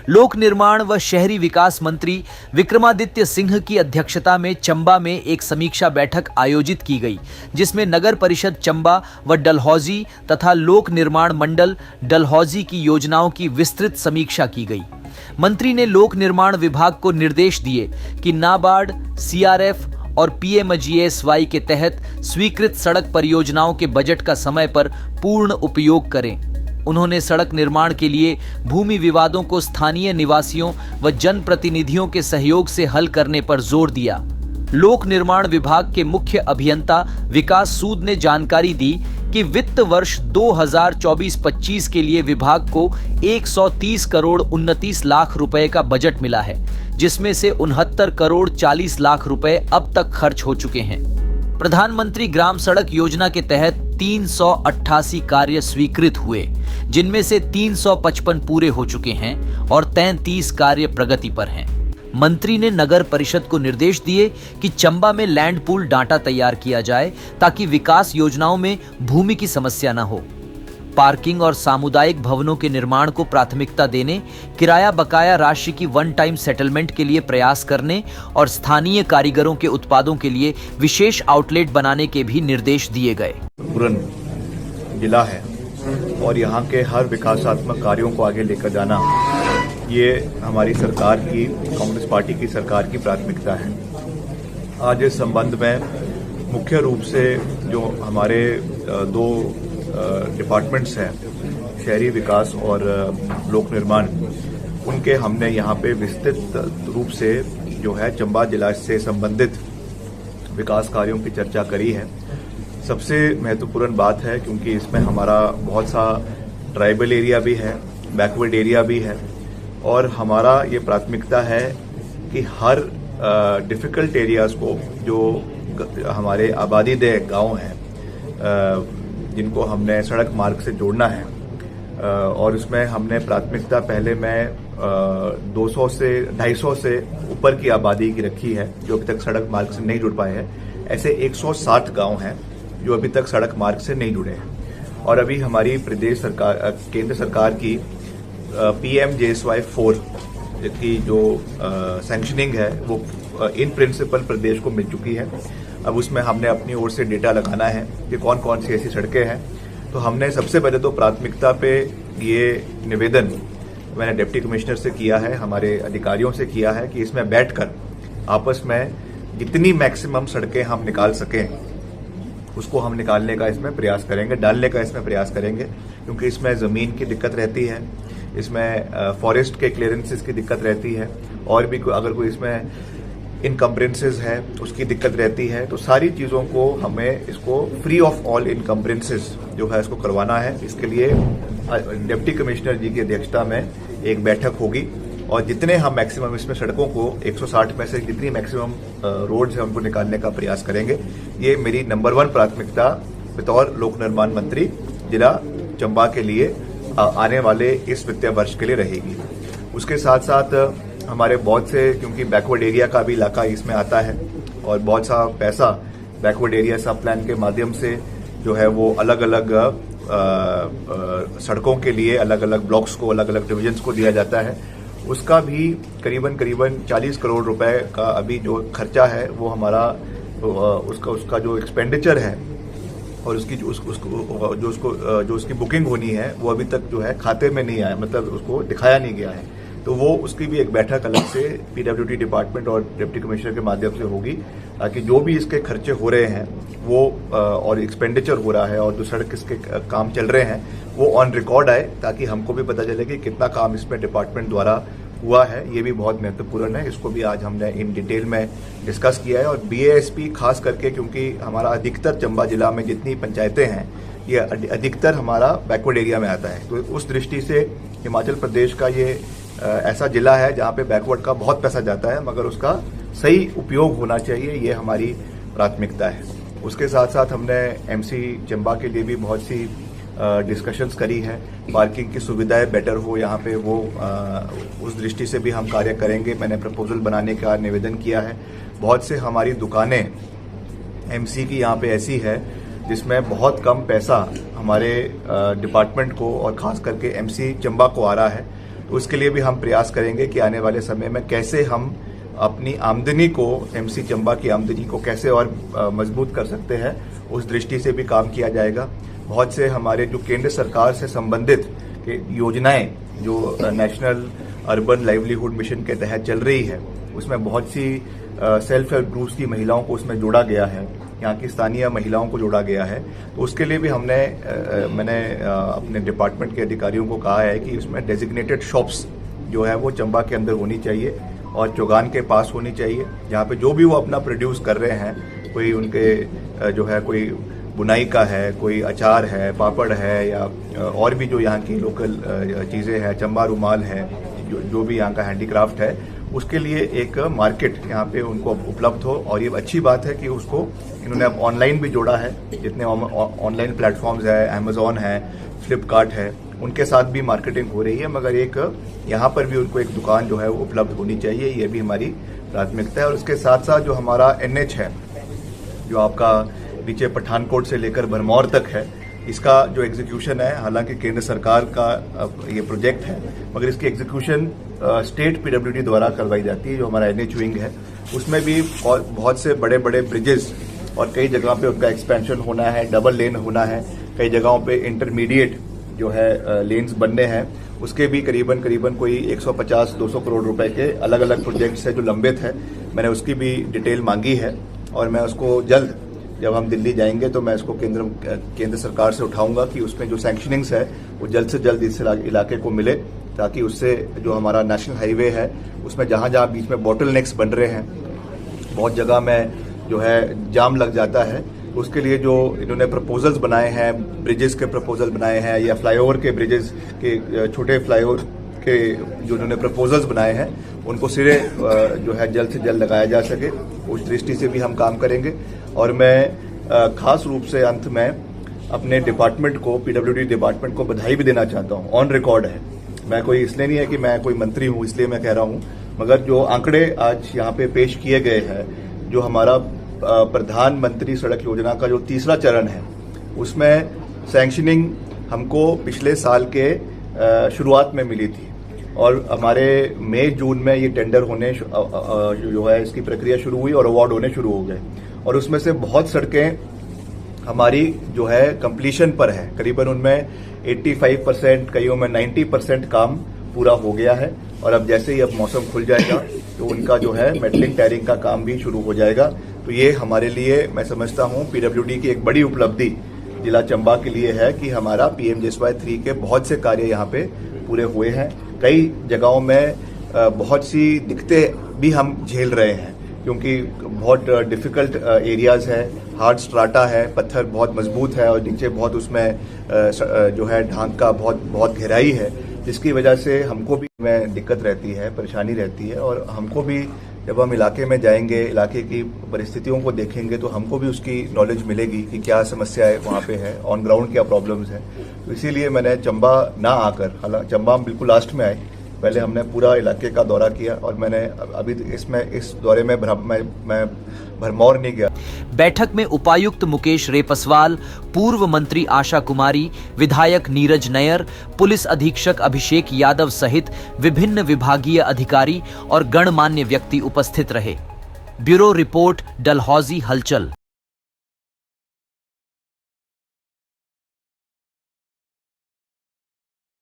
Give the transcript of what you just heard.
लोक निर्माण व शहरी विकास मंत्री विक्रमादित्य सिंह की अध्यक्षता में चंबा में एक समीक्षा बैठक आयोजित की गई, जिसमें नगर परिषद चंबा व डलहौजी तथा लोक निर्माण मंडल डलहौजी की योजनाओं की विस्तृत समीक्षा की गई। मंत्री ने लोक निर्माण विभाग को निर्देश दिए कि नाबार्ड, सीआरएफ और पीएमजीएसवाई के तहत स्वीकृत सड़क परियोजनाओं के बजट का समय पर पूर्ण उपयोग करें। उन्होंने सड़क निर्माण के लिए भूमि विवादों को स्थानीय निवासियों व जनप्रतिनिधियों के सहयोग से हल करने पर जोर दिया। लोक निर्माण विभाग के मुख्य अभियंता विकास सूद ने जानकारी दी कि वित्त वर्ष 2024-25 के लिए विभाग को 130 करोड़ 29 लाख रुपए का बजट मिला है, जिसमें से 69 करोड़ 40 लाख रुपए अब तक खर्च हो चुके हैं। प्रधानमंत्री ग्राम सड़क योजना के तहत 388 कार्य स्वीकृत हुए, जिनमें से 355 पूरे हो चुके हैं और 33 कार्य प्रगति पर हैं। मंत्री ने नगर परिषद को निर्देश दिए कि चंबा में लैंड पूल डाटा तैयार किया जाए ताकि विकास योजनाओं में भूमि की समस्या न हो। पार्किंग और सामुदायिक भवनों के निर्माण को प्राथमिकता देने, किराया बकाया राशि की वन टाइम सेटलमेंट के लिए प्रयास करने और स्थानीय कारीगरों के उत्पादों के लिए विशेष आउटलेट बनाने के भी निर्देश दिए गए। पूर्ण जिला है और यहाँ के हर विकासात्मक कार्यों को आगे लेकर जाना, ये हमारी सरकार की, कांग्रेस पार्टी की सरकार की प्राथमिकता है। आज इस संबंध में मुख्य रूप से जो हमारे दो डिपार्टमेंट्स हैं, शहरी विकास और लोक निर्माण, उनके हमने यहाँ पे विस्तृत रूप से जो है चंबा जिला से संबंधित विकास कार्यों की चर्चा करी है। सबसे महत्वपूर्ण बात है क्योंकि इसमें हमारा बहुत सा ट्राइबल एरिया भी है, बैकवर्ड एरिया भी है और हमारा ये प्राथमिकता है कि हर डिफ़िकल्ट एरियाज़ को, जो हमारे आबादीदेह गांव हैं, जिनको हमने सड़क मार्ग से जोड़ना है, और उसमें हमने प्राथमिकता पहले में 200 से 250 से ऊपर की आबादी की रखी है जो अभी तक सड़क मार्ग से नहीं जुड़ पाए हैं। ऐसे 160 गांव हैं जो अभी तक सड़क मार्ग से नहीं जुड़े हैं और अभी हमारी प्रदेश सरकार, केंद्र सरकार की पीएमजीएसवाई 4 की जो सैंक्शनिंग है वो इन प्रिंसिपल प्रदेश को मिल चुकी है। अब उसमें हमने अपनी ओर से डेटा लगाना है कि कौन कौन सी ऐसी सड़कें हैं। तो हमने सबसे पहले तो प्राथमिकता पे ये निवेदन मैंने डिप्टी कमिश्नर से किया है, हमारे अधिकारियों से किया है कि इसमें बैठकर आपस में जितनी मैक्सिमम सड़कें हम निकाल सकें उसको हम निकालने का इसमें प्रयास करेंगे, डालने का इसमें प्रयास करेंगे, क्योंकि इसमें ज़मीन की दिक्कत रहती है, इसमें फॉरेस्ट के क्लियरेंसेस की दिक्कत रहती है और भी अगर कोई इसमें इनकम्ब्रेंसेस है उसकी दिक्कत रहती है। तो सारी चीज़ों को हमें इसको फ्री ऑफ ऑल इनकम्ब्रेंसेस जो है इसको करवाना है। इसके लिए डिप्टी कमिश्नर जी की अध्यक्षता में एक बैठक होगी और जितने हम मैक्सिमम इसमें सड़कों को 160 में से जितनी मैक्सिमम रोड्स हैं उनको निकालने का प्रयास करेंगे। ये मेरी नंबर 1 प्राथमिकता बतौर लोक निर्माण मंत्री जिला चंबा के लिए आने वाले इस वित्तीय वर्ष के लिए रहेगी। उसके साथ साथ हमारे बहुत से, क्योंकि बैकवर्ड एरिया का भी इलाका इसमें आता है और बहुत सा पैसा बैकवर्ड एरिया सब प्लान के माध्यम से जो है वो अलग अलग सड़कों के लिए अलग अलग ब्लॉक्स को, अलग अलग डिविजन्स को दिया जाता है। उसका भी करीबन 40 करोड़ रुपए का अभी जो खर्चा है वो हमारा उसका जो एक्सपेंडिचर है और उसकी जो उसकी बुकिंग होनी है वो अभी तक जो है खाते में नहीं आया, मतलब उसको दिखाया नहीं गया है। तो वो उसकी भी एक बैठक अलग से पीडब्ल्यूडी डिपार्टमेंट और डिप्टी कमिश्नर के माध्यम से होगी, ताकि जो भी इसके खर्चे हो रहे हैं वो और एक्सपेंडिचर हो रहा है और जो सड़क इसके काम चल रहे हैं वो ऑन रिकॉर्ड आए, ताकि हमको भी पता चले कि कितना काम इसमें डिपार्टमेंट द्वारा हुआ है। ये भी बहुत महत्वपूर्ण है, इसको भी आज हमने इन डिटेल में डिस्कस किया है। और बीएएसपी खास करके, क्योंकि हमारा अधिकतर चंबा जिला में जितनी पंचायतें हैं ये अधिकतर हमारा बैकवर्ड एरिया में आता है, तो उस दृष्टि से हिमाचल प्रदेश का ये ऐसा जिला है जहाँ पे बैकवर्ड का बहुत पैसा जाता है, मगर उसका सही उपयोग होना चाहिए, ये हमारी प्राथमिकता है। उसके साथ साथ हमने एमसी चंबा के लिए भी बहुत सी डिस्कशंस करी है। पार्किंग की सुविधाएं बेटर हो यहाँ पे, वो उस दृष्टि से भी हम कार्य करेंगे। मैंने प्रपोजल बनाने का निवेदन किया है। बहुत से हमारी दुकानें एमसी की यहाँ पे ऐसी है जिसमें बहुत कम पैसा हमारे डिपार्टमेंट को और ख़ास करके एमसी चंबा को आ रहा है, तो उसके लिए भी हम प्रयास करेंगे कि आने वाले समय में कैसे हम अपनी आमदनी को, एमसी चंबा की आमदनी को कैसे और मजबूत कर सकते हैं, उस दृष्टि से भी काम किया जाएगा। बहुत से हमारे जो केंद्र सरकार से संबंधित योजनाएं जो नेशनल अर्बन लाइवलीहुड मिशन के तहत चल रही है, उसमें बहुत सी सेल्फ हेल्प ग्रुप्स की महिलाओं को उसमें जोड़ा गया है, यहाँ की स्थानीय महिलाओं को जोड़ा गया है। तो उसके लिए भी मैंने अपने डिपार्टमेंट के अधिकारियों को कहा है कि उसमें डेजिग्नेटेड शॉप्स जो है वो चंबा के अंदर होनी चाहिए और चौगान के पास होनी चाहिए, जहाँ पे जो भी वो अपना प्रोड्यूस कर रहे हैं, कोई उनके जो है कोई बुनाई का है, कोई अचार है, पापड़ है, या और भी जो यहाँ की लोकल चीज़ें हैं, चंबा रुमाल है, जो भी यहाँ का हैंडीक्राफ्ट है, उसके लिए एक मार्केट यहाँ पे उनको उपलब्ध हो। और ये अच्छी बात है कि उसको इन्होंने अब ऑनलाइन भी जोड़ा है। जितने ऑनलाइन प्लेटफॉर्म्स है, अमेजोन है, फ्लिपकार्ट है, उनके साथ भी मार्केटिंग हो रही है, मगर एक यहाँ पर भी उनको एक दुकान जो है वो उपलब्ध होनी चाहिए। ये भी हमारी प्राथमिकता है। और उसके साथ साथ जो हमारा NH है, जो आपका नीचे पठानकोट से लेकर भरमौर तक है, इसका जो एग्जीक्यूशन है, हालांकि केंद्र सरकार का ये प्रोजेक्ट है, मगर इसकी एग्जीक्यूशन स्टेट PWD द्वारा करवाई जाती है। जो हमारा NH विंग है, उसमें भी बहुत से बड़े बड़े ब्रिजेस और कई जगह पे उनका एक्सपेंशन होना है, डबल लेन होना है, कई जगहों पे इंटरमीडिएट जो है लेन्स बनने हैं। उसके भी करीबन कोई 150-200 करोड़ रुपए के अलग अलग प्रोजेक्ट्स है जो लंबित है। मैंने उसकी भी डिटेल मांगी है और मैं उसको जल्द, जब हम दिल्ली जाएंगे तो मैं इसको केंद्र सरकार से उठाऊंगा कि उसमें जो सैंक्शनिंग्स है वो जल्द से जल्द इस इलाके को मिले, ताकि उससे जो हमारा नेशनल हाईवे है उसमें जहां जहां बीच में बॉटल नेक्स बन रहे हैं, बहुत जगह में जो है जाम लग जाता है, उसके लिए जो इन्होंने प्रपोजल्स बनाए हैं, ब्रिजेस के प्रपोजल बनाए हैं, या फ्लाईओवर के ब्रिजेस के, छोटे फ्लाईओवर के जो इन्होंने प्रपोजल्स बनाए हैं, उनको सिरे जो है जल्द से जल्द लगाया जा सके, उस दृष्टि से भी हम काम करेंगे। और मैं खास रूप से अंत में अपने डिपार्टमेंट को, PWD डिपार्टमेंट को बधाई भी देना चाहता हूँ। ऑन रिकॉर्ड है, मैं कोई इसलिए नहीं है कि मैं कोई मंत्री हूँ इसलिए मैं कह रहा हूँ, मगर जो आंकड़े आज यहाँ पे पेश किए गए हैं, जो हमारा प्रधानमंत्री सड़क योजना का जो तीसरा चरण है, उसमें सैंक्शनिंग हमको पिछले साल के शुरुआत में मिली थी और हमारे मई जून में ये टेंडर होने जो है इसकी प्रक्रिया शुरू हुई और अवार्ड होने शुरू हो गए। और उसमें से बहुत सड़कें हमारी जो है कंप्लीशन पर है, करीबन उनमें 85%, कईयों में 90% काम पूरा हो गया है। और अब जैसे ही अब मौसम खुल जाएगा तो उनका जो है मेटलिंग टायरिंग का काम भी शुरू हो जाएगा। तो ये हमारे लिए, मैं समझता हूँ, PWD की एक बड़ी उपलब्धि जिला चंबा के लिए है कि हमारा PMJSY 3 के बहुत से कार्य यहाँ पे पूरे हुए हैं। कई जगहों में बहुत सी दिक्कतें भी हम झेल रहे हैं, क्योंकि बहुत डिफिकल्ट एरियाज है, हार्ड स्ट्राटा है, पत्थर बहुत मजबूत है और नीचे बहुत उसमें जो है ढांक का बहुत गहराई है, जिसकी वजह से हमको भी में दिक्कत रहती है, परेशानी रहती है। और हमको भी जब हम इलाके में जाएंगे, इलाके की परिस्थितियों को देखेंगे, तो हमको भी उसकी नॉलेज मिलेगी कि क्या समस्याएं वहाँ पे है, ऑन ग्राउंड क्या प्रॉब्लम्स हैं। तो इसीलिए मैंने चंबा ना आकर, हालांकि चंबा हम बिल्कुल लास्ट में आए, पहले हमने पूरा इलाके का दौरा किया और मैंने अभी इस दौरे में मैं भरमौर नहीं गया। बैठक में उपायुक्त मुकेश रेपस्वाल, पूर्व मंत्री आशा कुमारी, विधायक नीरज नयर, पुलिस अधीक्षक अभिषेक यादव सहित विभिन्न विभागीय अधिकारी और गणमान्य व्यक्ति उपस्थित रहे। ब्यूरो रिपोर्ट, डलहौजी हलचल।